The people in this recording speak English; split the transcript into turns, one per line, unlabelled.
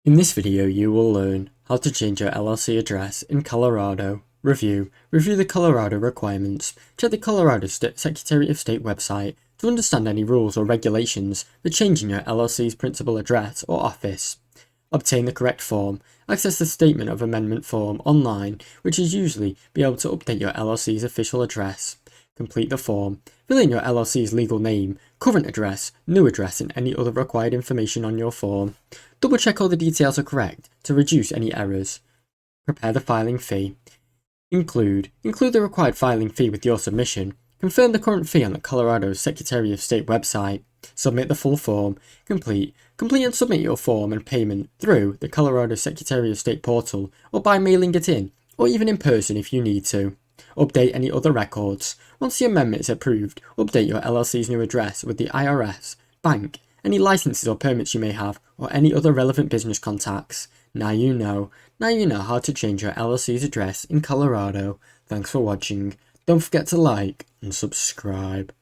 In this video, you will learn how to change your LLC address in Colorado, review the Colorado requirements, check the Colorado Secretary of State website to understand any rules or regulations for changing your LLC's principal address or office, obtain the correct form, access the Statement of Amendment form online, which is usually be able to update your LLC's official address, complete the form, fill in your LLC's legal name, current address, new address and any other required information on your form, double check all the details are correct to reduce any errors, prepare the filing fee, include the required filing fee with your submission, confirm the current fee on the Colorado Secretary of State website, submit the full form, complete and submit your form and payment through the Colorado Secretary of State portal or by mailing it in, or even in person if you need to. Update any other records. Once the amendment is approved, update your LLC's new address with the IRS, bank, any licenses or permits you may have, or any other relevant business contacts. Now you know how to change your LLC's address in Colorado. Thanks for watching. Don't forget to like and subscribe.